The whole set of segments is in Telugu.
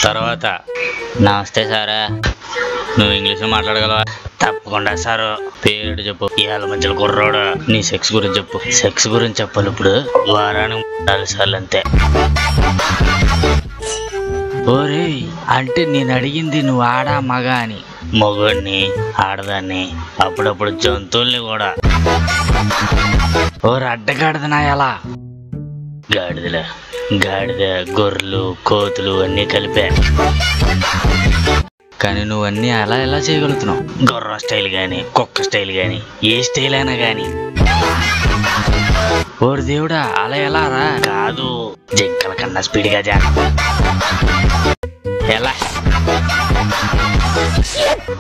తర్వాత నమస్తే సారా, నువ్వు ఇంగ్లీష్లో మాట్లాడగలవా? తప్పకుండా సారు. పేరు చెప్పు. ఇవాళ మధ్యలో కుర్రోడు. నీ సెక్స్ గురించి చెప్పు. సెక్స్ గురించి చెప్పాలి ఇప్పుడు. వారానికి 4 సార్లు అంతే. ఓరే, అంటే నేను అడిగింది నువ్వు ఆడా మగ అని. మగోడిని, ఆడదాన్ని, అప్పుడప్పుడు జంతువుల్ని కూడా. ఓరు అడ్డగాడిదనా ఎలా? గాడిదలే, గాడిద, గొర్రెలు, కోతులు అన్నీ కలిపే. కానీ నువ్వు అన్నీ అలా ఎలా చేయగలుగుతున్నావు? గుర్రం స్టైల్ కానీ, కుక్క స్టైల్ కానీ, ఏ స్టైల్ అయినా కానీ. ఓరు దేవుడా, అలా ఎలా రా? కాదు, జింకల కన్నా స్పీడ్గా చేస్తా. ఎలా?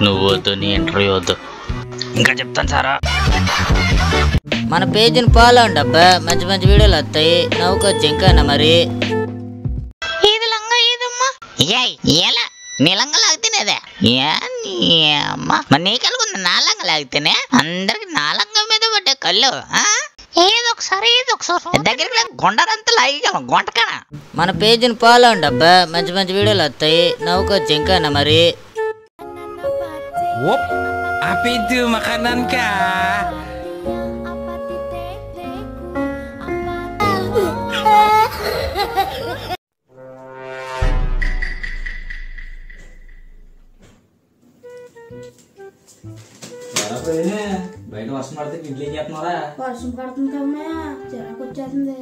నువ్వు వద్దు, నీ ఇంటర్వ్యూ వద్దు. ఇంకా చెప్తాను సారా. మన పేజీని ఫాలో అండి అబ్బా, మంచి మంచి వీడియోలు వస్తాయి. నవ్వుకోవచ్చు ఇంకా మరి. ఇది లంగా ఏదమ్మా? ఎలా నీ లంగా లాగితేనేదే? మరి నీ కలుగుంది నా లంగా లాగితేనే అందరికి నా లంగా మీద పడ్డే కళ్ళు. ఏదొకసారి దగ్గరికి గొండరంతా లాగేగలం గొంటకన. మన పేజీని ఫాలో అండి అబ్బా, మంచి మంచి వీడియోలు వస్తాయి. నవ్వుకోవచ్చు ఇంకా మరి. Apa itu makanan kah? బయట వర్షం పడితే ఇంట్లో ఏం చేస్తున్నారా? వర్షం పడుతుంది కదమ్మా, చిరాకు వచ్చేస్తుంది.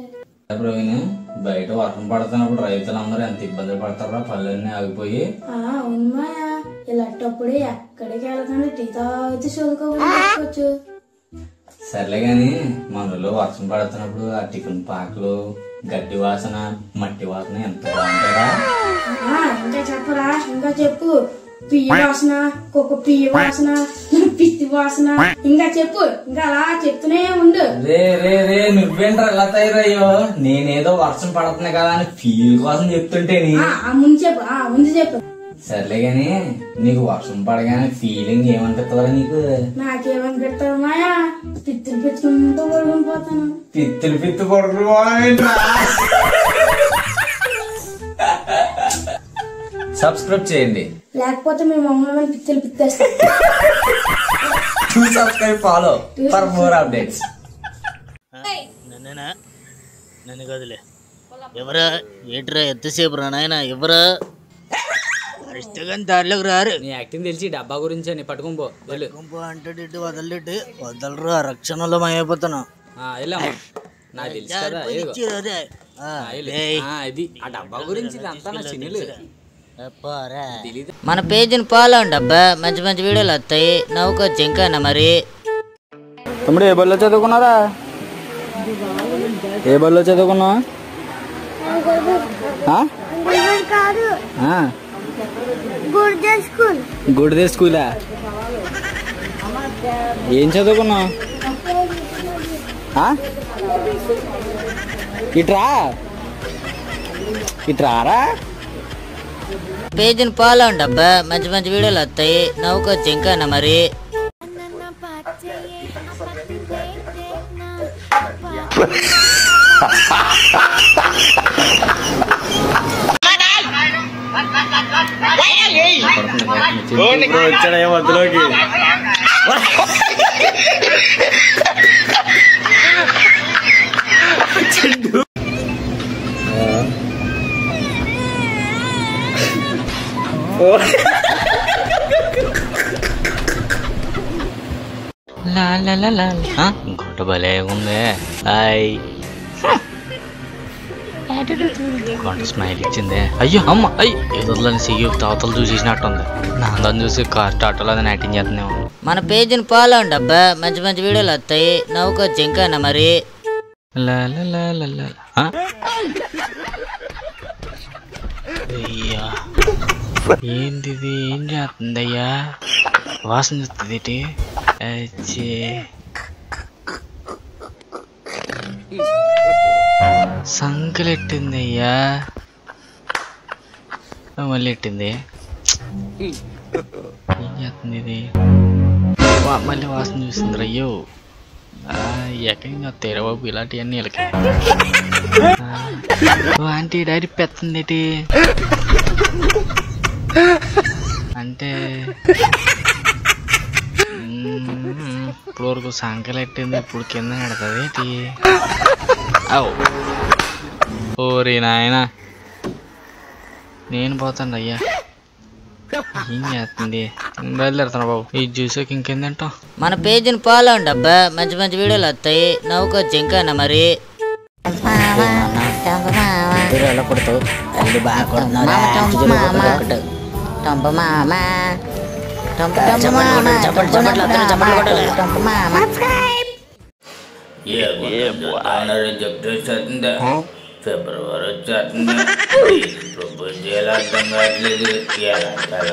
ప్రవీణ్, బయట వర్షం పడుతున్నప్పుడు రైతులందరూ ఎంత ఇబ్బంది పడతారా? పళ్ళన్నీ ఆగిపోయి. అవునమాయా, ఇలాంటప్పుడు ఎక్కడికి వెళ్ళకుండా టీ తాగితే చదువుకోవచ్చు. సర్లే గాని మన ఊళ్ళో వర్షం పడుతున్నప్పుడు ఆ టిఫిన్ పాకలు, గడ్డి వాసన, మట్టి వాసన ఎంత బాగుంటారా? ఇంకా చెప్పరా? ఇంకా చెప్పు. పియ్యి వాసన, కుక్క పియ్యి వాసన, పిత్తి వాసన, ఇంకా చెప్పు. ఇంకా అలా చెప్తూనే ఉండు. రే రే రే, నువ్వేంట్రా ఎలా తయారయ్యో? నేనేదో వర్షం పడుతుంది కదా అని ఫీల్ కోసం చెప్తుంటేని. ముందు చెప్పు, ముందు చెప్పు. సర్లే గాని నీకు వర్షం పడగానే ఫీలింగ్ ఏమనిపిస్తుందా నీకు? నాకేమనిపిస్తుంది మాయా, పిత్తులు పెట్టుకుంటూ పడుకుని పోతాను. పిత్తులు పడుకుని. సబ్స్క్రైబ్ చేయండి, లేకపోతే మీ మమ్మల్ని పిత్తులు పిత్తేస్తాం. Subscribe, follow for more updates. నన్ను కదులే. ఎవరా? ఏంట్రా ఎంతసేపు రా నాయన? ఎవరా? అరిస్తే కానీ దారిలోకి రారు. నీ యాక్టింగ్ తెలిసి డబ్బా గురించి అని పట్టుకుని పో. అంటే వదలెట్టు వదలరు. రక్షణలో మయమైపోతాను. నాకు తెలుసు కదా. ఇది ఆ డబ్బా గురించి అంతా నా చిన్నలు. మన పేజీని ఫాలో అండి అబ్బా, మంచి మంచి వీడియోలు వస్తాయి. నవ్వుకోవచ్చు ఇంకా మరి. తమ్ముడు, ఏ బడిలో చదువుకున్నారా? ఏ బడిలో చదువుకున్నావా? గుడిదే స్కూలా? ఏం చదువుకున్నావు? ఇట్రారా. పేజీని ఫాలో అండి అబ్బా, మంచి మంచి వీడియోలు వస్తాయి. నవ్వుకోవచ్చు ఇంకా మరి. వచ్చాడయ్యా మధ్యలోకి. ఇంకోటి భలే ఉంది. కొంట స్మైల్ ఇచ్చిందే. అయ్యో అమ్మ, అయ్యి ఎదురులని సిగ్గు తాతలు చూసేసినట్టుంది. నా అందరం చూసి కార్ ఆటోలో అది యాక్టింగ్ చేస్తున్నాము. మన పేజీని ఫాలో అండి అబ్బా, మంచి మంచి వీడియోలు వస్తాయి. నవ్వుకోవచ్చు ఇంకా మరి. అయ్యా, ఏంటిది? ఏం చేస్తుందయ్యా? వాసన చూస్తుంది. సంకలెట్టిందయ్యా, మళ్ళీ ఎట్టింది. ఏం చేస్తుంది ఇది? మళ్ళీ వాసన చూస్తుంది. అయ్యో, ఎక్కడ తెరబాబు ఇలాంటివన్నీ వీళ్ళకి. ఆంటీ డైరీ పెత్తుంది. అంటే ఇప్పుడు వరకు సంకలు ఎట్టింది, ఇప్పుడు కింద పెడుతుంది. ఓరి నాయన, నేను పోతాను అయ్యా. ఏం చేస్తుంది? బయలుదేరుతాను బాబు. ఈ జ్యూస్కి ఇంకేందంట. మన పేజీని ఫాలో అవ్వండి అబ్బా, మంచి మంచి వీడియోలు వస్తాయి. నవ్వుకోవచ్చు ఇంకానా మరి. ఎలా కొడుతావు? తల్లి బాగా కొడుతున్నావు. టంప మామ ఫిబ్రవరి వచ్చేస్తుంది. ప్రపోజ్ చేయాలి అర్థం కావట్లేదు. ఎలా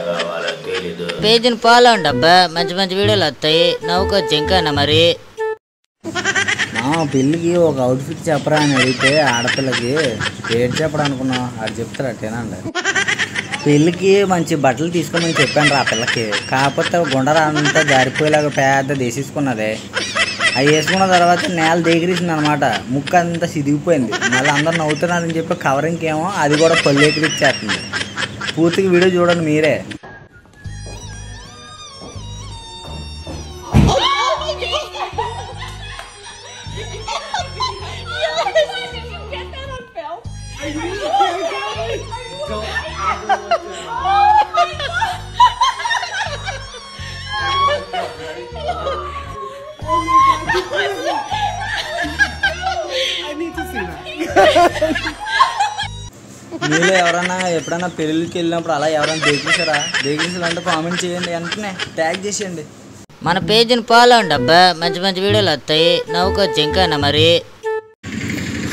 కావాలో తెలీదు. పేజీని ఫాలో అవ్వండి అబ్బా, మంచి మంచి వీడియోలు వస్తాయి. నవ్వుకోవచ్చు ఇంకానా మరి. మా పెళ్ళికి ఒక అవుట్ఫిట్ చెప్పరా అని అడిగితే ఆడపిల్లకి పేరు చెప్పడం అనుకున్నాం. అది చెప్తారు అట్టేనండి. పెళ్ళికి మంచి బట్టలు తీసుకోమని చెప్పాను రా పిల్లకి. కాకపోతే గుండర అంతా జారిపోయేలాగా పెద్ద దేశిసుకున్నదే. అవి వేసుకున్న తర్వాత నేల దగ్గరేసింది అనమాట. ముక్క అంతా సిదిగిపోయింది. మళ్ళీ అందరు నవ్వుతున్నారని చెప్పి కవరింగ్ ఏమో అది కూడా పళ్ళు ఎక్కిరిచ్చేస్తుంది. పూర్తిగా వీడియో చూడండి మీరే. మీలో ఎవరన్నా ఎప్పుడన్నా పెళ్ళికి వెళ్ళినప్పుడు అలా ఎవరైనా దేగించారంటే కామెంట్ చేయండి, వెంటనే ట్యాగ్ చేసేయండి. మన పేజీని ఫాలో అవ్వండి అబ్బా, మంచి మంచి వీడియోలు వస్తాయి. నవ్వుకోవచ్చు ఇంకానా మరి.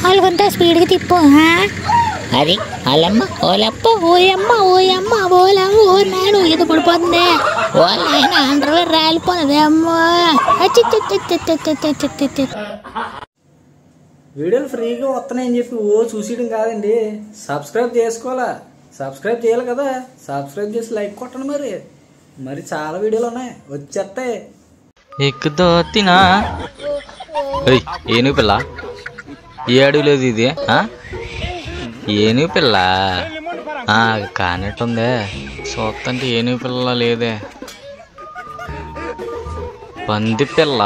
వాళ్ళకంతా స్పీడ్గా తిప్పు. అది వాళ్ళమ్మ ఓలప్ప ఓయమ్మ ఓయమ్మ ఓలమ్మ ఓ నాయన ఈత పడిపోతుంది. వాళ్ళ ఆయన అండర్వేర్ రాలిపోతుంది. అమ్మో వీడియోలు ఫ్రీగా వస్తున్నాయని చెప్పి ఓ చూసేయడం కాదండి. సబ్స్క్రైబ్ చేసుకోవాలా. సబ్స్క్రైబ్ చేయాలి కదా. సబ్స్క్రైబ్ చేసి లైక్ కొట్టండి. మరి చాలా వీడియోలు ఉన్నాయి, వచ్చేస్తాయి. ఎక్కుతో తినా ఏను పిల్ల, ఏ అడుగు లేదు ఇది. ఏను పిల్ల కానట్టుందే. చూస్తంటే ఏను పిల్ల లేదే. పంది పిల్ల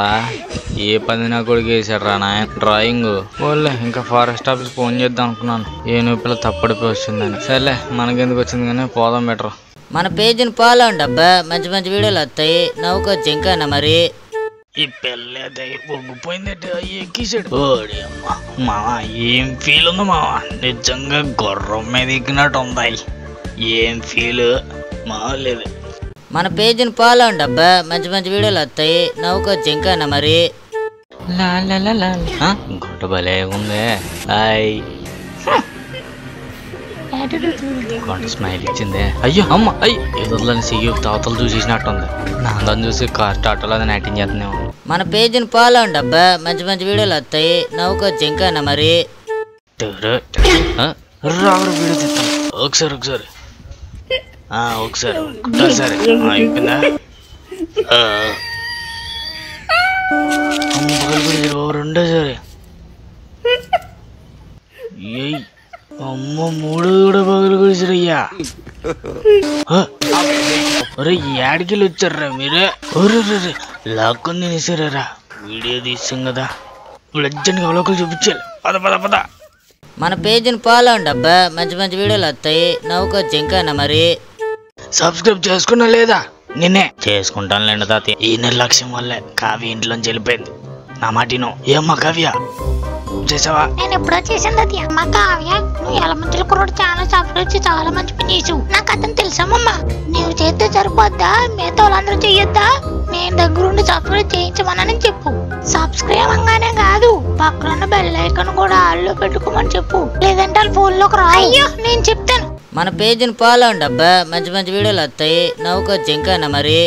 ఏ పంది నా కొడుకు వేసాడు రా నాయన. Drawing only. ఇంకా ఫారెస్ట్ ఆఫీస్ ఫోన్ చేద్దాం అనుకున్నాను. ఏను పిల్ల తప్పడిపోయి వచ్చిందని. సరేలే మనకెందుకు వచ్చింది కానీ పోదాం బెటర్. మన పేజీని ఫాలో అవ్వండి అబ్బా, మంచి మంచి వీడియోలు వస్తాయి. నవ్వుకోవచ్చు ఇంకానా మరి. ఈ పెళ్ళేదే ఒగ్గిపోయిందంటే ఎక్కిసాడు. మావా ఏం ఫీల్ ఉంది మావా? నిజంగా గుర్రం మీద ఎక్కినట్టు ఉంది. ఏం ఫీల్ మావలేదు. మన పేజీని ఫాలో అవ్వండి అబ్బా, మంచి మంచి వీడియోలు వస్తాయి. నవ్వుకోవచ్చు ఇంకానా మరి. గుట్ట భలే ఉంది. హాయ్ కొంత స్మైల్ ఇచ్చిందే. అయ్యో అమ్మ అయ్యి ఎదురులని సిగ్గు తాతలు చూసేసినట్టుంది. నా అందరం చూసి కార్ స్టార్ట్లో అది యాక్టింగ్ చేస్తున్నాము. మన పేజీని ఫాలో అవ్వండి అబ్బా, మంచి మంచి వీడియోలు వస్తాయి. నవ్వుకోవచ్చు ఇంకానా మరి. రావరు వీడియో తీస్తాను. ఒకసారి ఒకసారి అయిపోయిందా? రెండోసారి అమ్మ మూడు కూడా పగలు కొడిసారయ్యా. ఒరే ఏడికెళ్ళి వచ్చారా మీరు? లాక్కొని తినేసారా? వీడియో తీసాం కదా, లజ్జని లోకలు చూపించాలి. పద పద పద. మన పేజీని ఫాలో అవ్వండి అబ్బా, మంచి మంచి వీడియోలు వస్తాయి. నవ్వుకోవచ్చు ఇంకానా మరి. సబ్స్క్రైబ్ చేసుకున్నా లేదా? నిన్నే చేసుకుంటాను లేండి తాతయ్య. ఈ నిర్లక్ష్యం వల్లే కావ్య ఇంట్లోంచి వెళ్ళిపోయింది. నా మాటిను. ఏమ్మా కావ్య చేసావా? నేను ఎప్పుడో చేశాను అది. అమ్మ కావ్య, నువ్వు ఎలా మంచి కుర్రోడు చాలా సబ్స్క్రైబ్ చేసి చాలా మంచి పని చేసావు. నాకు అతను తెలుసామమ్మా. నువ్వు చేస్తే సరిపోద్దా? మిగతా వాళ్ళందరూ చెయ్యొద్దా? నేను దగ్గరుండి సబ్స్క్రైబ్ చేయించమని చెప్పు. సబ్స్క్రైబ్ అంగానే కాదు, పక్కన బెల్ ఐకాన్ కూడా ఆల్లో పెట్టుకోమని చెప్పు. లేదంటే వాళ్ళ ఫోన్లోకి రా. అయ్యో నేను చెప్తాను. మన పేజీని ఫాలో అవ్వండి అబ్బా, మంచి మంచి వీడియోలు వస్తాయి. నవ్వుకోవచ్చు ఇంకానా మరి.